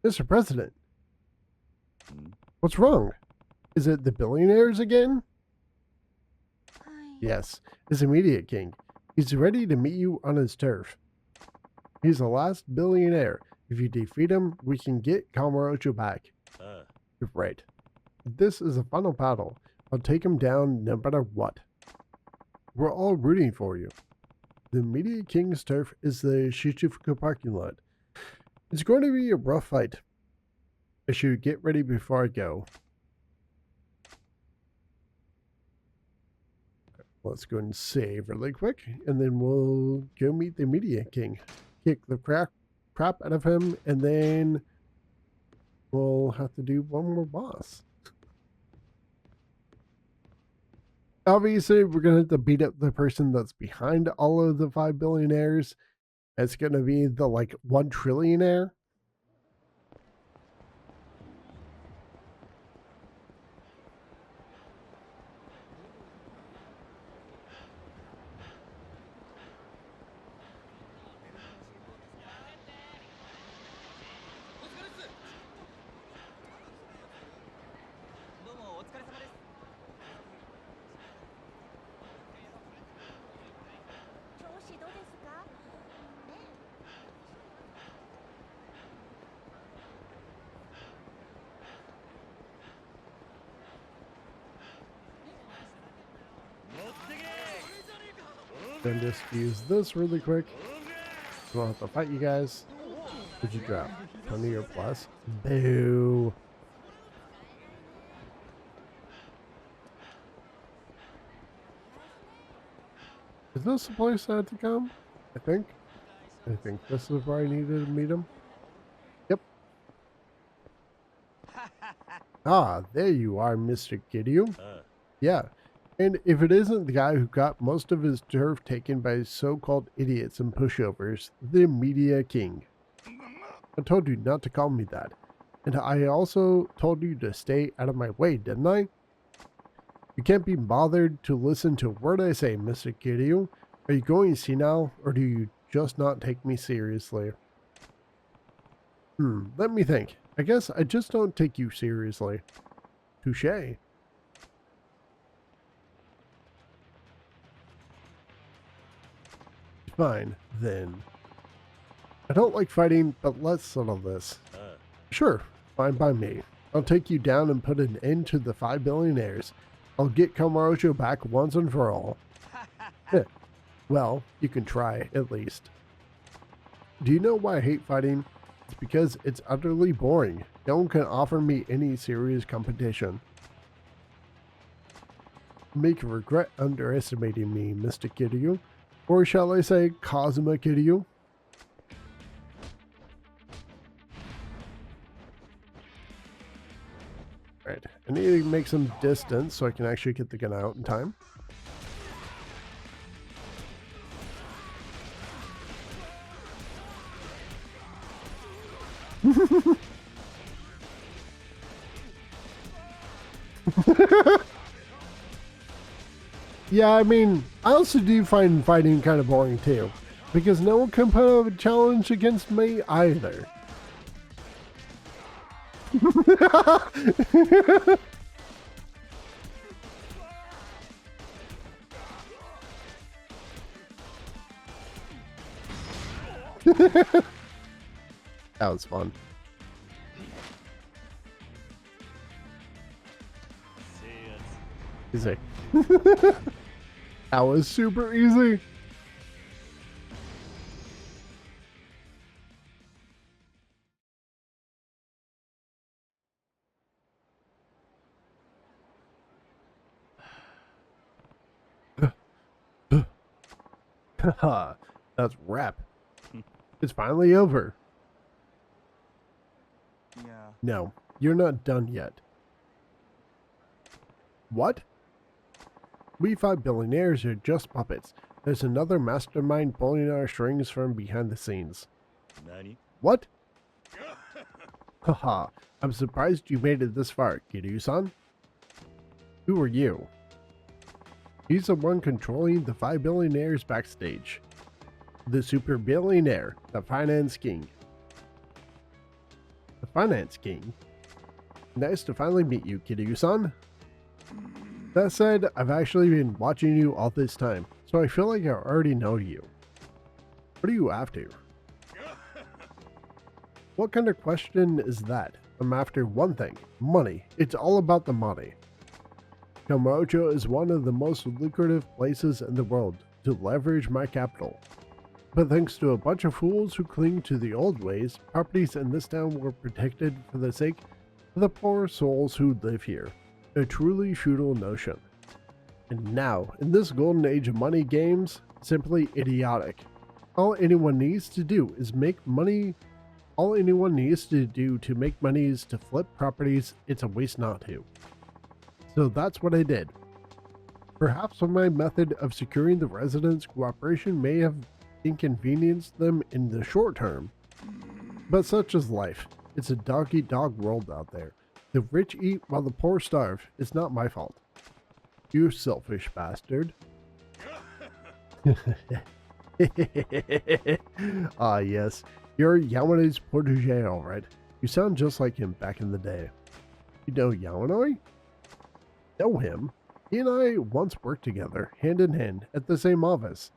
Mr. President, what's wrong? Is it the billionaires again? Yes, his immediate king. He's ready to meet you on his turf. He's the last billionaire. If you defeat him, we can get Kamurocho back. You're right. This is a final battle. I'll take him down no matter what. We're all rooting for you. The immediate king's turf is the Shichifuku parking lot. It's going to be a rough fight. I should get ready before I go. Let's go and save really quick, and then we'll go meet the immediate king. Kick the crap out of him, and then we'll have to do one more boss. Obviously, we're going to have to beat up the person that's behind all of the 5 billionaires. It's going to be the, 1 trillionaire. Then just use this really quick. So I'll have to fight you guys. What'd you drop? 20 or plus? Boo. Is this the place I had to come? I think this is where I needed to meet him. Yep. Ah, there you are, Mr. Kiryu. Yeah. And if it isn't the guy who got most of his turf taken by so-called idiots and pushovers, the media king. I told you not to call me that. And I also told you to stay out of my way, didn't I? You can't be bothered to listen to a word I say, Mr. Kiryu. Are you going senile, or do you just not take me seriously? Let me think. I guess I just don't take you seriously. Touché. Fine, then. I don't like fighting, but let's settle this. Sure, fine by me. I'll take you down and put an end to the 5 billionaires. I'll get Kamurocho back once and for all. Well, you can try, at least. Do you know why I hate fighting? It's because it's utterly boring. No one can offer me any serious competition. You make you regret underestimating me, Mr. Kiryu. Or shall I say, Kazuma Kiryu? Right, I need to make some distance so I can actually get the gun out in time. Yeah, I mean, I also do find fighting kind of boring too, because no one can put up a challenge against me either. That was fun. Easy. That was super easy. Haha, that's rap. It's finally over. Yeah. No, you're not done yet. What? We 5 billionaires are just puppets. There's another mastermind pulling our strings from behind the scenes. Nani? What? Haha, I'm surprised you made it this far, Kiryu-san. Who are you? He's the one controlling the 5 billionaires backstage. The super billionaire, the finance king. The finance king. Nice to finally meet you, Kiryu-san. That said, I've actually been watching you all this time, so I feel like I already know you. What are you after? What kind of question is that? I'm after one thing, money. It's all about the money. Kamurocho is one of the most lucrative places in the world to leverage my capital. But thanks to a bunch of fools who cling to the old ways, properties in this town were protected for the sake of the poor souls who live here. A truly feudal notion. And now, in this golden age of money games, simply idiotic. All anyone needs to do is make money. All anyone needs to do to make money is to flip properties. It's a waste not to. So that's what I did. Perhaps my method of securing the residents' cooperation may have inconvenienced them in the short term. But such is life. It's a dog-eat-dog world out there. The rich eat while the poor starve. It's not my fault. You selfish bastard. Ah, yes. You're Yamanoi's protege, alright. You sound just like him back in the day. You know Yamanoi? Know him? He and I once worked together, hand in hand, at the same office.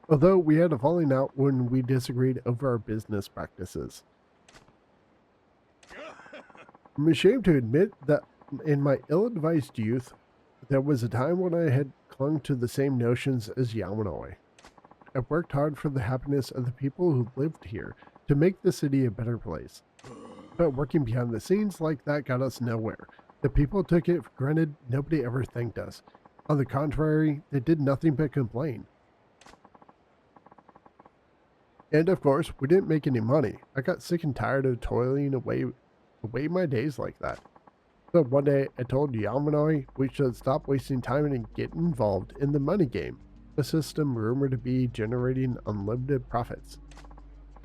Although we had a falling out when we disagreed over our business practices. I'm ashamed to admit that in my ill-advised youth, there was a time when I had clung to the same notions as Yamanoi. I worked hard for the happiness of the people who lived here to make the city a better place. But working behind the scenes like that got us nowhere. The people took it for granted, nobody ever thanked us. On the contrary, they did nothing but complain. And of course, we didn't make any money. I got sick and tired of toiling away my days like that. So one day I told Yamanoi we should stop wasting time and get involved in the money game, a system rumored to be generating unlimited profits.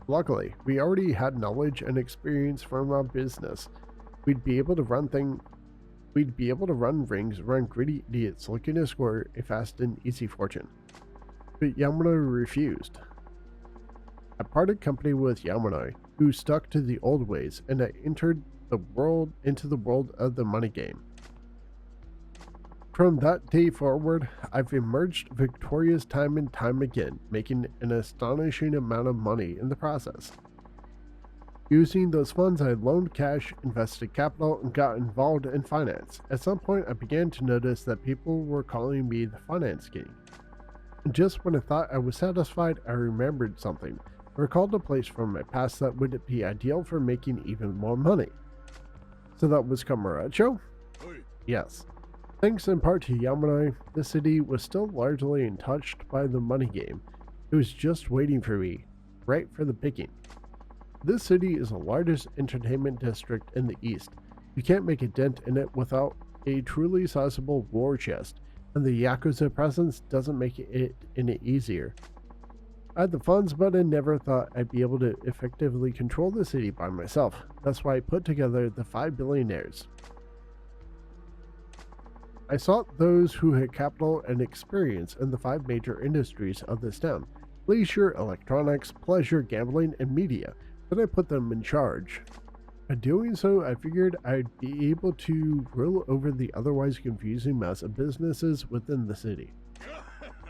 Luckily, we already had knowledge and experience from our business. We'd be able to run rings around greedy idiots looking to score a fast and easy fortune. But Yamanoi refused. I parted company with Yamanoi, who stuck to the old ways, and I entered into the world of the money game. From that day forward, I've emerged victorious time and time again, making an astonishing amount of money in the process. Using those funds, I loaned cash, invested capital, and got involved in finance. At some point, I began to notice that people were calling me the finance king. And just when I thought I was satisfied, I remembered something. I recalled a place from my past that would be ideal for making even more money. So that was Kamurocho? Yes. Thanks in part to Yamanoi, the city was still largely untouched by the money game. It was just waiting for me, right for the picking. This city is the largest entertainment district in the east. You can't make a dent in it without a truly sizable war chest, and the Yakuza presence doesn't make it any easier. I had the funds, but I never thought I'd be able to effectively control the city by myself. That's why I put together the 5 billionaires. I sought those who had capital and experience in the 5 major industries of this town: leisure, electronics, pleasure, gambling, and media. Then I put them in charge. By doing so, I figured I'd be able to rule over the otherwise confusing mess of businesses within the city.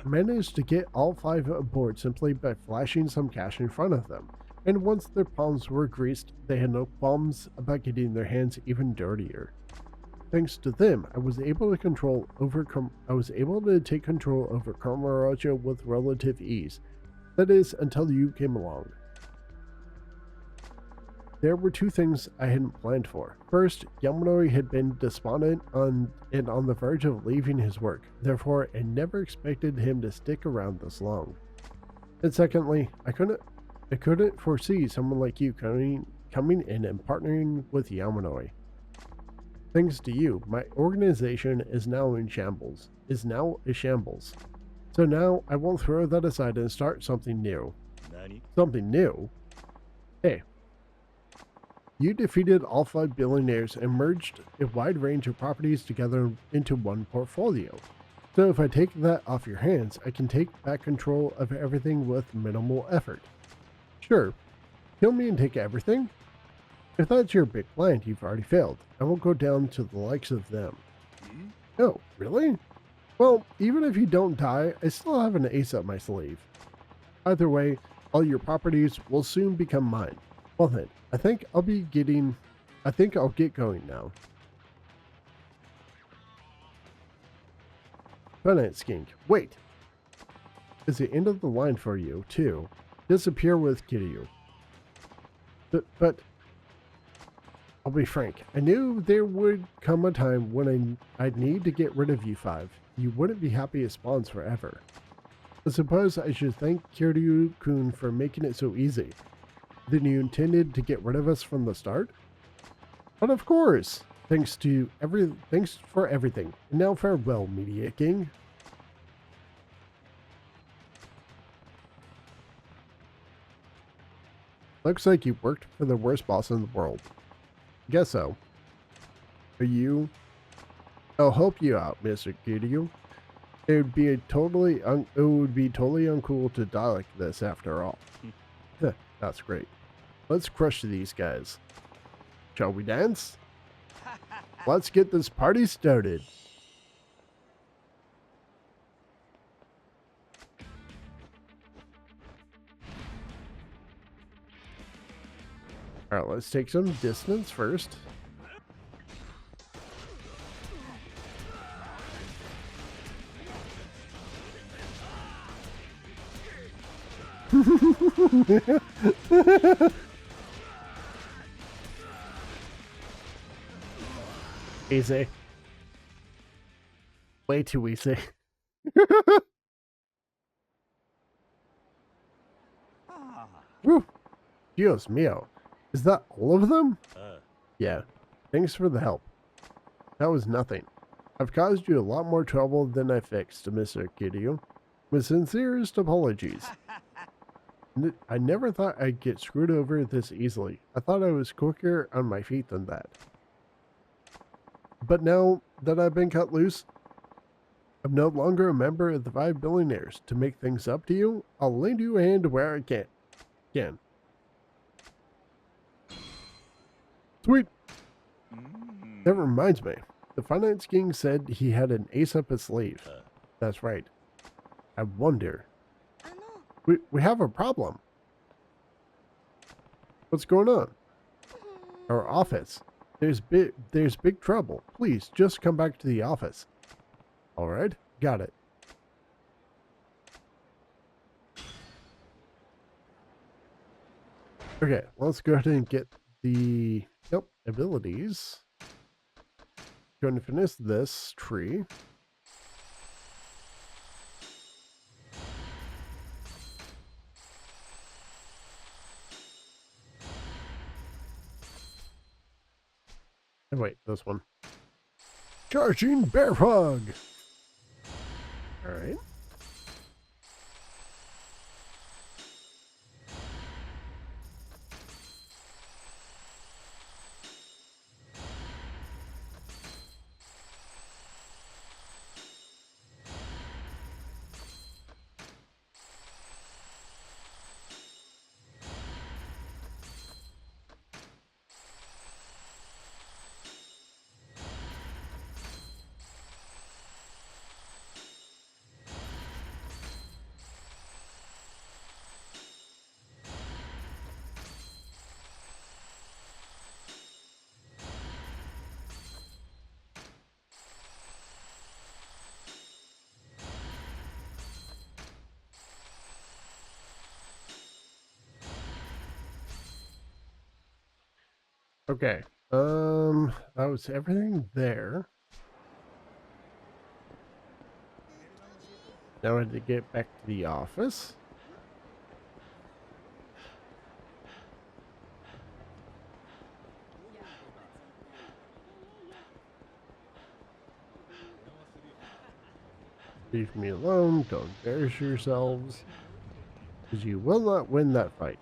I managed to get all 5 aboard simply by flashing some cash in front of them, and once their palms were greased, they had no qualms about getting their hands even dirtier. Thanks to them, I was able to take control over Kamurocho with relative ease. That is, until you came along. There were 2 things I hadn't planned for. First, Yamanoi had been despondent and on the verge of leaving his work. Therefore, I never expected him to stick around this long. And secondly, I couldn't foresee someone like you coming in and partnering with Yamanoi. Thanks to you, my organization is now a shambles. So now I won't throw that aside and start something new. Something new? Hey. You defeated all 5 billionaires and merged a wide range of properties together into one portfolio. So if I take that off your hands, I can take back control of everything with minimal effort. Sure, kill me and take everything? If that's your big plan, you've already failed. I won't go down to the likes of them. Oh, really? Well, even if you don't die, I still have an ace up my sleeve. Either way, all your properties will soon become mine. Well then, I think I'll get going now. Finite Skink, wait! Is the end of the line for you, too. Disappear with Kiryu. But I'll be frank, I knew there would come a time when I'd need to get rid of you five. You wouldn't be happy as spawns forever. I suppose I should thank Kiryu-kun for making it so easy. Then you intended to get rid of us from the start? But of course! Thanks for everything. And now farewell, Media King. Looks like you worked for the worst boss in the world. Guess so. I'll help you out, Mr. Kiryu. It would be totally uncool to die like this after all. That's great. Let's crush these guys. Shall we dance? Let's get this party started. Alright, let's take some distance first. Easy. Way too easy. Woo! Dios mio. Is that all of them? Yeah. Thanks for the help. That was nothing. I've caused you a lot more trouble than I fixed, Mr. Kiryu. With sincerest apologies. I never thought I'd get screwed over this easily. I thought I was quicker on my feet than that. But now that I've been cut loose, I'm no longer a member of the 5 billionaires. To make things up to you, I'll lend you a hand where I can. Sweet. That reminds me. The Finance King said he had an ace up his sleeve. That's right. I wonder. We have a problem. What's going on? Our office. There's big trouble. Please, just come back to the office. All right, got it. Okay, let's go ahead and get the abilities. Going to finish this tree. Oh, wait, this one. Charging Bear Hug! Alright. Okay. That was everything there. Now I had to get back to the office. Leave me alone. Don't embarrass yourselves. Because you will not win that fight.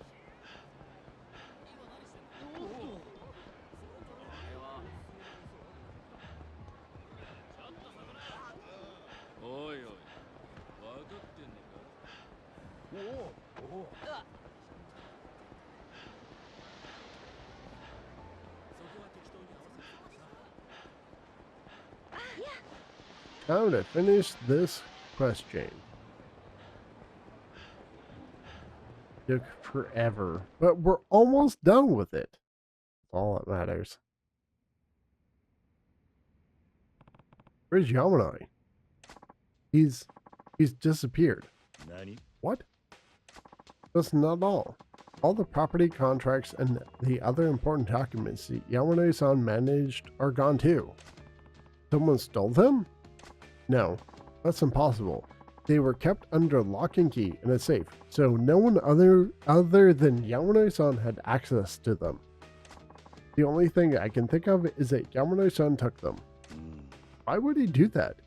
Time to finish this quest chain. Took forever, but we're almost done with it. That's all that matters. Where's Yamanai? He's disappeared. Nani? What? That's not all. All the property contracts and the other important documents that Yamanai-san managed are gone too. Someone stole them? No, that's impossible. They were kept under lock and key in a safe, so no one other than Yamanai-san had access to them. The only thing I can think of is that Yamanai-san took them. Why would he do that?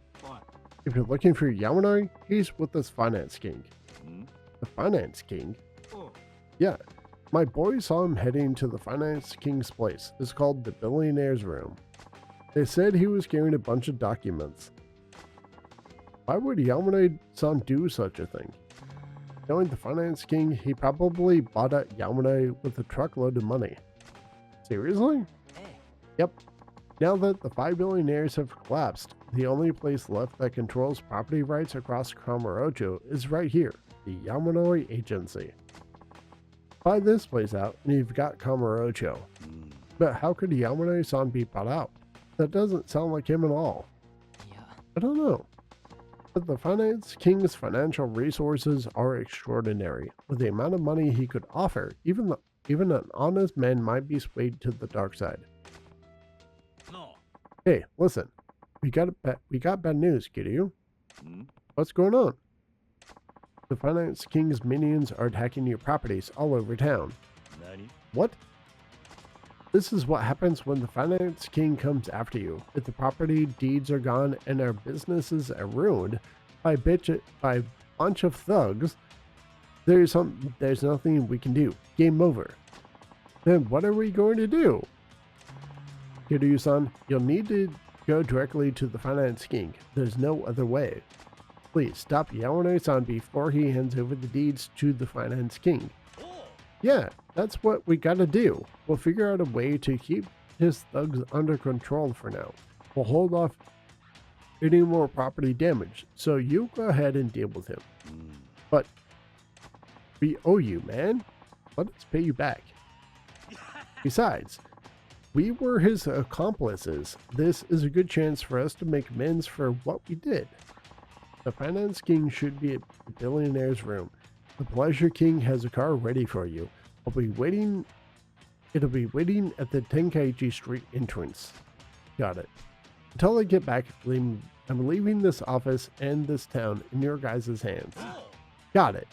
If you're looking for Yamanai, he's with this finance king. The finance king? Yeah, my boy saw him heading to the finance king's place. It's called the billionaire's room. They said he was carrying a bunch of documents. Why would Yamanai-san do such a thing? Knowing the finance king, he probably bought out Yamanai with a truckload of money. Seriously? Yep. Now that the 5 billionaires have collapsed, the only place left that controls property rights across Kamurocho is right here, the Yamanoi Agency. Buy this place out and you've got Kamurocho. But how could Yamanoi-san be bought out? That doesn't sound like him at all. I don't know. But the finance king's financial resources are extraordinary. With the amount of money he could offer, even an honest man might be swayed to the dark side. Hey, listen. We got bad news, Kiryu. What's going on? The finance king's minions are attacking your properties all over town. Nani? What? This is what happens when the finance king comes after you. If the property deeds are gone and our businesses are ruined by a bunch of thugs, there's nothing we can do. Game over. Then what are we going to do? Kiryu-san, you'll need to go directly to the finance king. There's no other way. Please stop Yamanai-san before he hands over the deeds to the finance king. Yeah, that's what we gotta do. We'll figure out a way to keep his thugs under control for now. We'll hold off any more property damage, so you go ahead and deal with him. But we owe you, man. Let us pay you back. Besides, we were his accomplices. This is a good chance for us to make amends for what we did. The finance king should be at the billionaire's room. The pleasure king has a car ready for you. It'll be waiting at the Tenkaichi Street entrance. Got it. Until I get back, I'm leaving this office and this town in your guys' hands. Got it.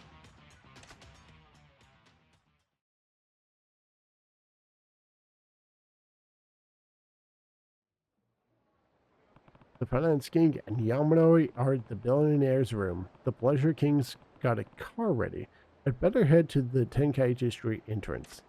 The finance king and Yamanoi are at the billionaire's room. The pleasure king's got a car ready. I'd better head to the Tenkaichi Street entrance.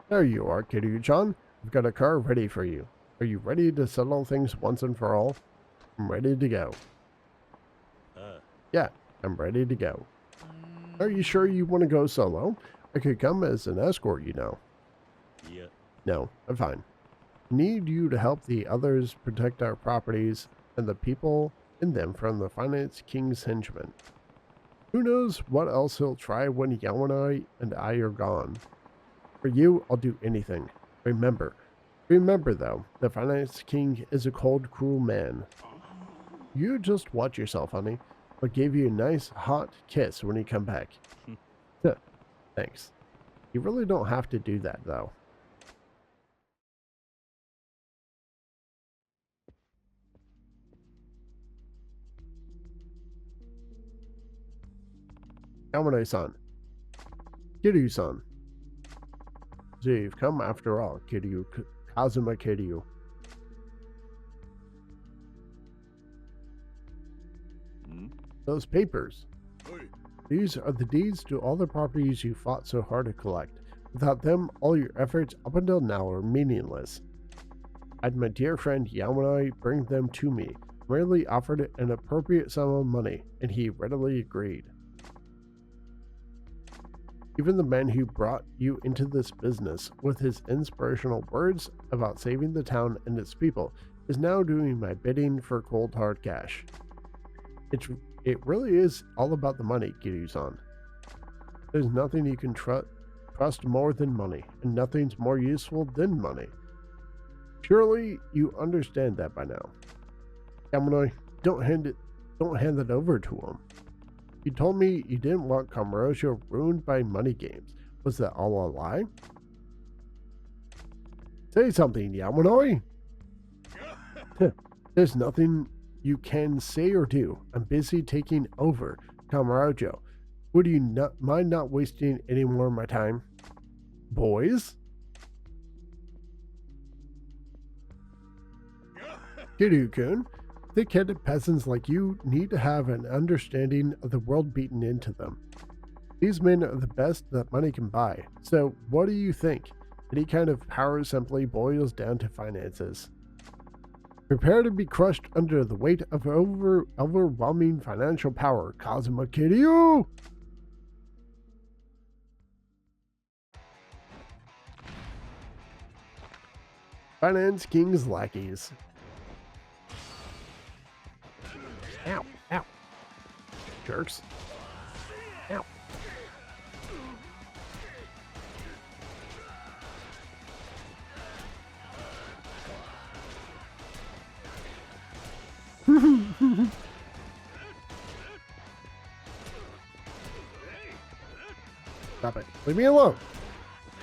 There you are, Kiryu-chan. I've got a car ready for you. Are you ready to settle things once and for all? I'm ready to go. Yeah, I'm ready to go. Are you sure you want to go solo? I could come as an escort, you know. Yeah. No, I'm fine. I need you to help the others protect our properties and the people in them from the finance king's henchmen. Who knows what else he'll try when Yamanai and I are gone. For you, I'll do anything. Remember though, the finance king is a cold, cruel man. You just watch yourself, honey. I'll give you a nice, hot kiss when you come back. Thanks. You really don't have to do that, though. Yamanai-san. Kiryu-san. So you've come after all, Kiryu. Kazuma Kiryu. Those papers. These are the deeds to all the properties you fought so hard to collect. Without them, all your efforts up until now are meaningless. I had my dear friend Yamanoi bring them to me, merely offered an appropriate sum of money, and he readily agreed. Even the man who brought you into this business, with his inspirational words about saving the town and its people, is now doing my bidding for cold hard cash. It really is all about the money, Kiryu-san. There's nothing you can trust more than money, and nothing's more useful than money. Surely you understand that by now. Yamanoi, don't hand it over to him. You told me you didn't want Kamurocho ruined by money games. Was that all a lie? Say something, Yamanoi! There's nothing you can say or do. I'm busy taking over Kamurocho. Would you mind not wasting any more of my time? Boys? Kiryu-kun, thick-headed peasants like you need to have an understanding of the world beaten into them. These men are the best that money can buy. So, what do you think? Any kind of power simply boils down to finances. Prepare to be crushed under the weight of overwhelming financial power, Kazuma Kiryu! Finance King's lackeys. Ow, ow. Jerks. Ow. Stop it. Leave me alone.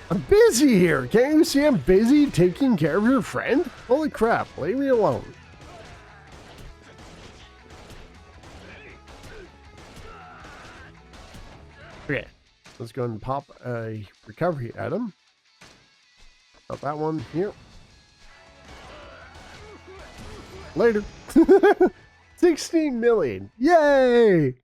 I'm busy here. Can't you see I'm busy taking care of your friend? Holy crap. Leave me alone. Okay, let's go and pop a recovery item. Put that one here. Later. 16 million. Yay!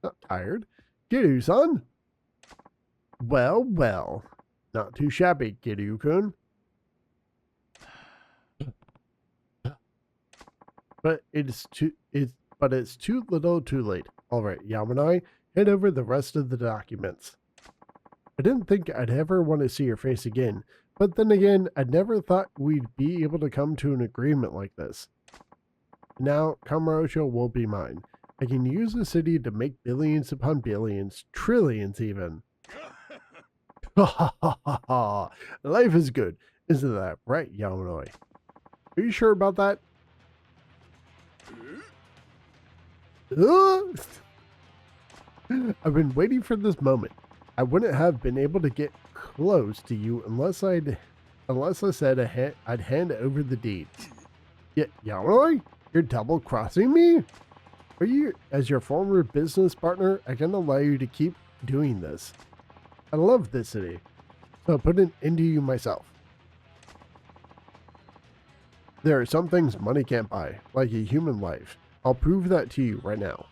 Not tired. Kiryu-san? Well, well. Not too shabby, Kiryu-kun. But it's too little too late. Alright, Yamanoi, hand over the rest of the documents. I didn't think I'd ever want to see your face again, but then again, I never thought we'd be able to come to an agreement like this. Now, Kamurocho will be mine. I can use the city to make billions upon billions, trillions even. Ha ha ha ha ha! Life is good, isn't that right, Yamanoi? Are you sure about that? I've been waiting for this moment. I wouldn't have been able to get close to you unless I said I'd hand over the deed. Yeah, Yamanoi, you're double-crossing me? Are you, as your former business partner, I can't allow you to keep doing this. I love this city, so I put an end to you myself. There are some things money can't buy, like a human life. I'll prove that to you right now.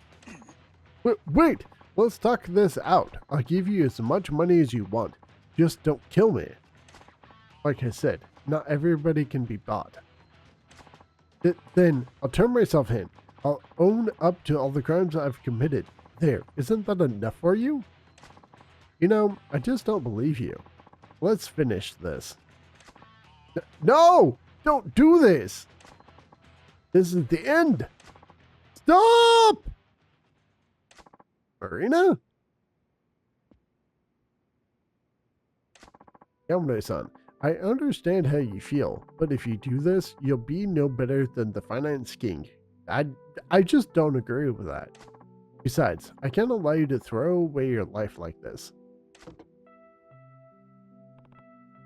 Wait! Let's talk this out. I'll give you as much money as you want. Just don't kill me. Like I said, not everybody can be bought. Then I'll turn myself in. I'll own up to all the crimes I've committed. There, isn't that enough for you? You know, I just don't believe you. Let's finish this. No! Don't do this! This is the end! Stop! Marina? Yamanoi-san, I understand how you feel, but if you do this, you'll be no better than the Finance King. I just don't agree with that. Besides, I can't allow you to throw away your life like this.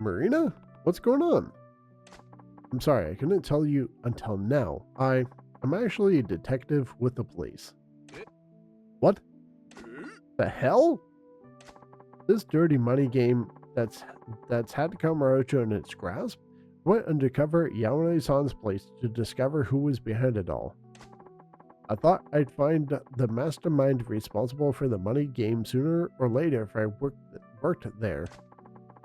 Marina? What's going on? I'm sorry, I couldn't tell you until now. I'm actually a detective with the police. What? The hell? This dirty money game that's had Kamurocho in its grasp went undercover at Yamanoi-san's place to discover who was behind it all. I thought I'd find the mastermind responsible for the money game sooner or later if I worked there.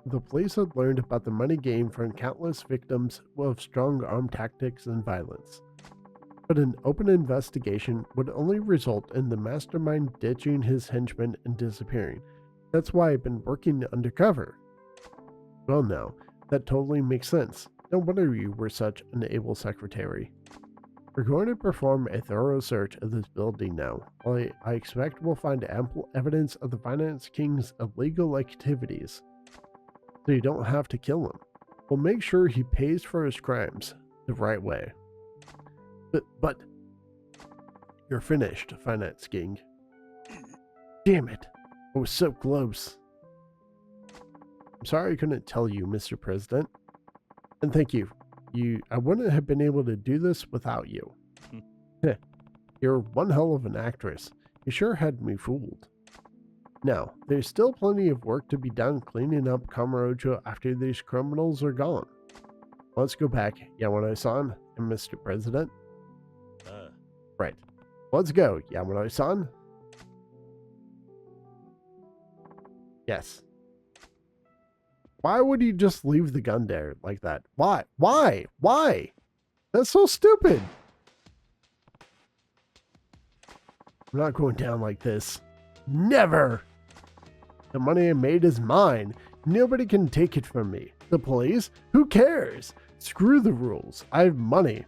The police had learned about the money game from countless victims of strong-arm tactics and violence. But an open investigation would only result in the mastermind ditching his henchmen and disappearing. That's why I've been working undercover. Well now, that totally makes sense. No wonder you were such an able secretary. We're going to perform a thorough search of this building now. I expect we'll find ample evidence of the Finance King's illegal activities, so you don't have to kill him. We'll make sure he pays for his crimes the right way. But you're finished, Finance King. Damn it. I was so close. I'm sorry I couldn't tell you, Mr. President. And thank you. I wouldn't have been able to do this without you. You're one hell of an actress. You sure had me fooled. Now, there's still plenty of work to be done cleaning up Kamurocho after these criminals are gone. Let's go back, Yamano-san and Mr. President. Right. Let's go, Yamano-san. Yes. Why would you just leave the gun there like that? Why? Why? Why? That's so stupid. I'm not going down like this. Never. The money I made is mine. Nobody can take it from me. The police? Who cares? Screw the rules. I have money.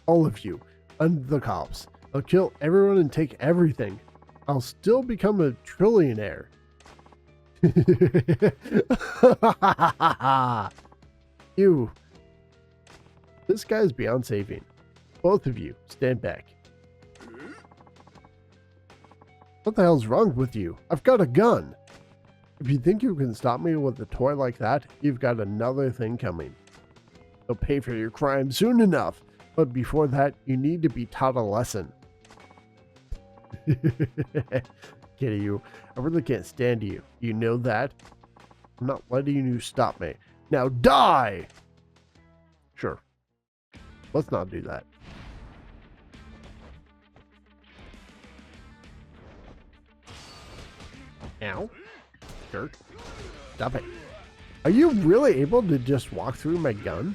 All of you. And the cops. I'll kill everyone and take everything. I'll still become a trillionaire. You. This guy's beyond saving. Both of you, stand back. What the hell's wrong with you? I've got a gun. If you think you can stop me with a toy like that, you've got another thing coming. You'll pay for your crime soon enough, but before that, you need to be taught a lesson. Kidding you. I really can't stand you. You know that? I'm not letting you stop me. Now die! Sure. Let's not do that. Ow. Jerk. Stop it. Are you really able to just walk through my gun?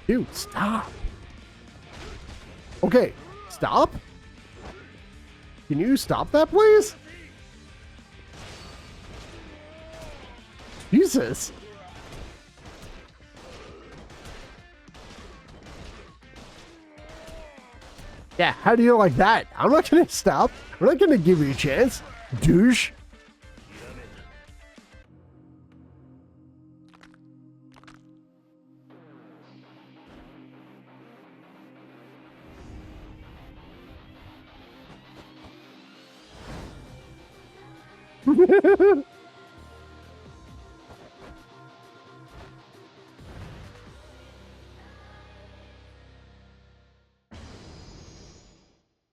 Dude, stop. Okay, stop? Can you stop that, please? Jesus. Yeah, how do you like that? I'm not gonna stop. I'm not gonna give you a chance, douche.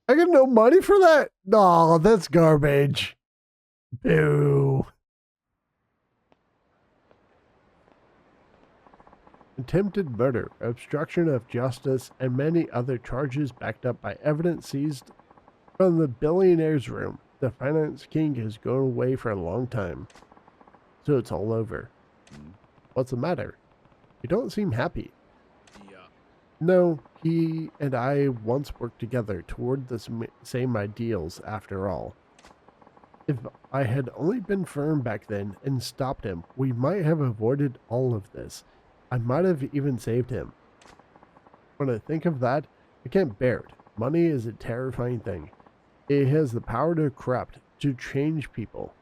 I got no money for that? No, that's garbage. Boo. Attempted murder, obstruction of justice, and many other charges backed up by evidence seized from the billionaire's room. The Finance King has gone away for a long time. So it's all over. What's the matter? You don't seem happy. No, he and I once worked together toward the same ideals after all. If I had only been firm back then and stopped him, we might have avoided all of this. I might have even saved him. When I think of that, I can't bear it. Money is a terrifying thing. It has the power to corrupt, to change people.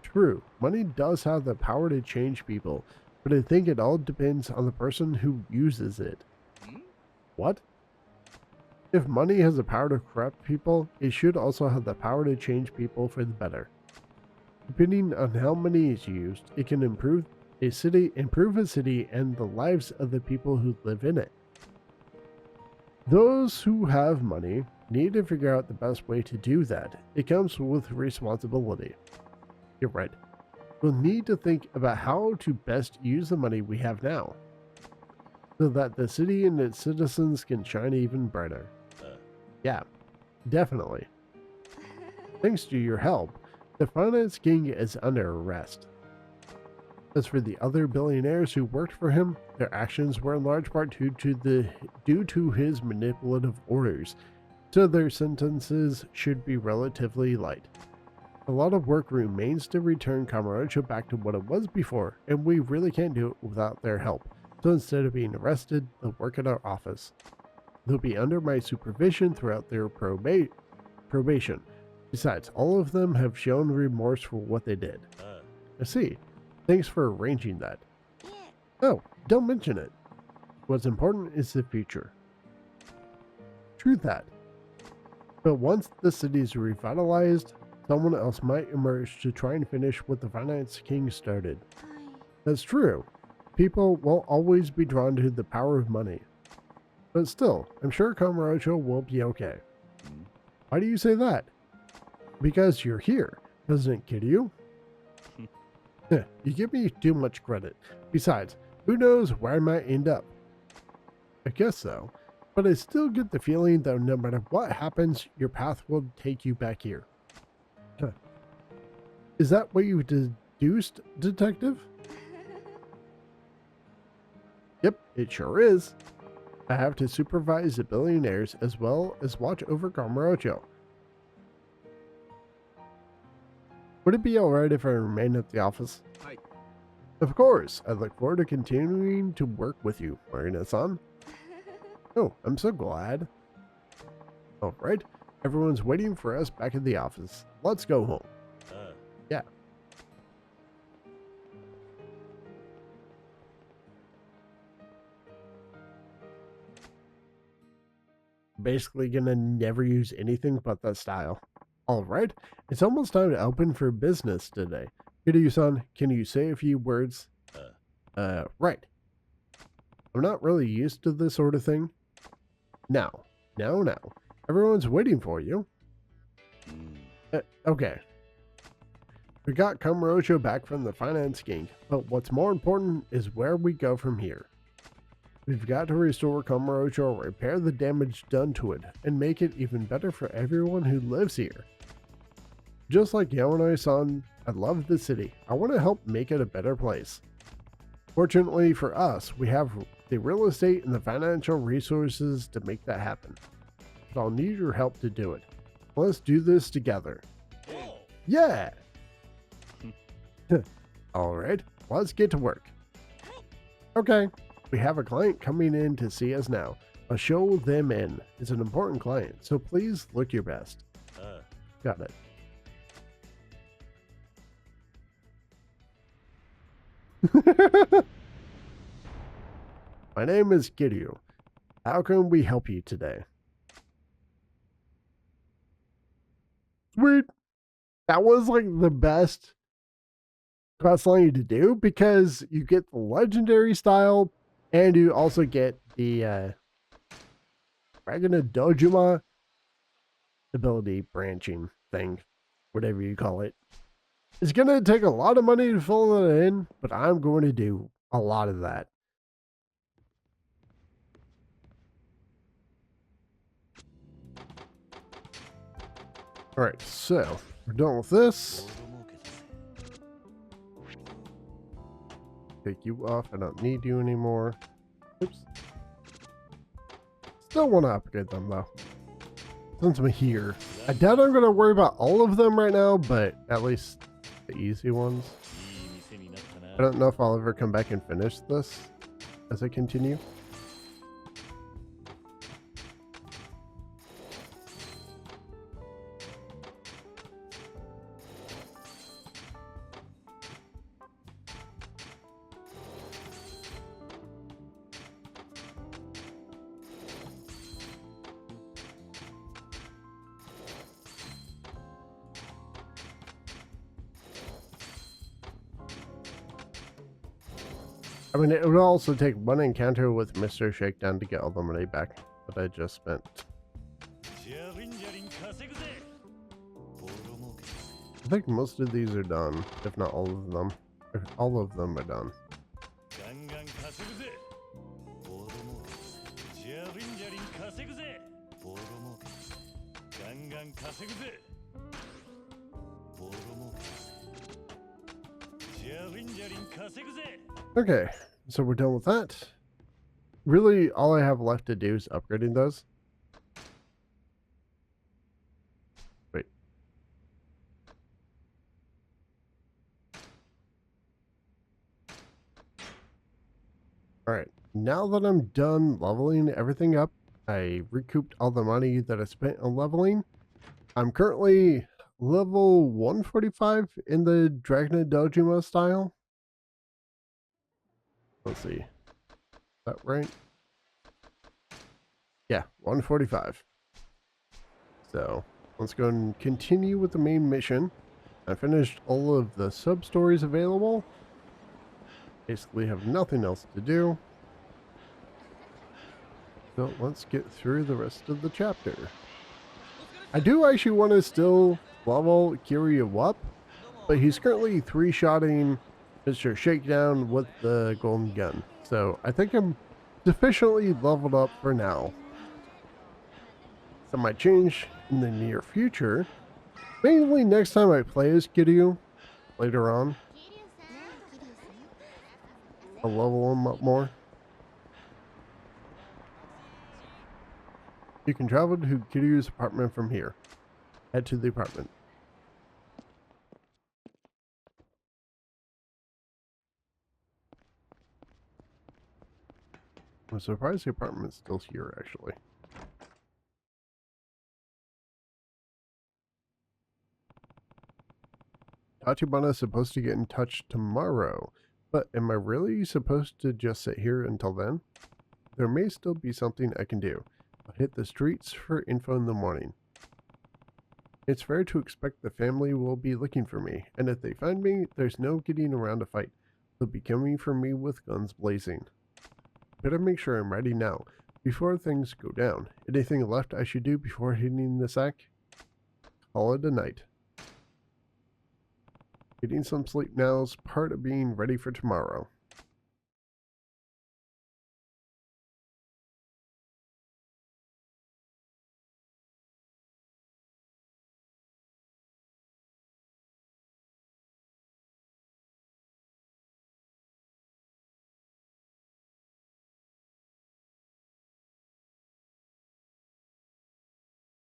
True, money does have the power to change people, but I think it all depends on the person who uses it. What? If money has the power to corrupt people, it should also have the power to change people for the better. Depending on how money is used, it can improve a city and the lives of the people who live in it. Those who have money need to figure out the best way to do that. It comes with responsibility. You're right. We'll need to think about how to best use the money we have now. so that the city and its citizens can shine even brighter. Yeah, definitely. Thanks to your help, the finance king is under arrest. As for the other billionaires who worked for him, their actions were in large part due to his manipulative orders, so their sentences should be relatively light. A lot of work remains to return Kamurocho back to what it was before, and we really can't do it without their help. So instead of being arrested, they'll work at our office. They'll be under my supervision throughout their probation. Besides, all of them have shown remorse for what they did. I see. Thanks for arranging that. Oh, don't mention it. What's important is the future. True that. But once the city is revitalized, someone else might emerge to try and finish what the Finance King started. That's true. People will always be drawn to the power of money. But still, I'm sure Kamurocho will be okay. Why do you say that? Because you're here, doesn't it, Kiryu? You give me too much credit. Besides, who knows where I might end up? I guess so. But I still get the feeling that no matter what happens, your path will take you back here. Is that what you deduced, Detective? Yep, it sure is. I have to supervise the billionaires as well as watch over Kamurocho. Would it be alright if I remain at the office? Hi. Of course. I look forward to continuing to work with you, Marina-san. Oh, I'm so glad. Alright, everyone's waiting for us back at the office. Let's go home. Yeah. Basically gonna never use anything but that style. Alright, it's almost time to open for business today. Kiryu-san, can you say a few words? Right. I'm not really used to this sort of thing. Now. Everyone's waiting for you. Okay. We got Kamurocho back from the Finance King, but what's more important is where we go from here. We've got to restore Kamurocho, repair the damage done to it, and make it even better for everyone who lives here. Just like Yamanoi-san, I love the city. I want to help make it a better place. Fortunately for us, we have the real estate and the financial resources to make that happen. But I'll need your help to do it. Let's do this together. Yeah! Alright, let's get to work. Okay, we have a client coming in to see us now. I'll show them in. It's an important client, so please look your best. Got it. My name is Kiryu. How can we help you today? Sweet. That was like the best quest line to do because you get the legendary style and you also get the Dragon of Dojima ability branching thing, whatever you call it. It's going to take a lot of money to fill it in, but I'm going to do a lot of that. Alright, so we're done with this. Take you off. I don't need you anymore. Oops. Still want to upgrade them though. Since I'm here. I doubt I'm going to worry about all of them right now, but at least the easy ones. I don't know if I'll ever come back and finish this as I continue. I mean, it would also take one encounter with Mr. Shakedown to get all the money back that I just spent. I think most of these are done, if not all of them. All of them are done. Okay, so we're done with that. Really, all I have left to do is upgrading those. Wait. Alright, now that I'm done leveling everything up, I recouped all the money that I spent on leveling. I'm currently level 145 in the Dragon Dojima style. Let's see. Is that right? Yeah, 145. So, let's go and continue with the main mission. I finished all of the sub-stories available. Basically have nothing else to do. So let's get through the rest of the chapter. I do actually want to still level Kiryu up, but he's currently 3-shotting Mr. Shakedown with the golden gun. So I think I'm sufficiently leveled up for now. That might change in the near future. Mainly next time I play as Kiryu later on. I'll level him up more. You can travel to Kiryu's apartment from here. Head to the apartment. I'm surprised the apartment's still here, actually. Tachibana is supposed to get in touch tomorrow, but am I really supposed to just sit here until then? There may still be something I can do. I'll hit the streets for info in the morning. It's fair to expect the family will be looking for me, and if they find me, there's no getting around a fight. They'll be coming for me with guns blazing. Better make sure I'm ready now, before things go down. Anything left I should do before hitting the sack? Call it a night. Getting some sleep now is part of being ready for tomorrow.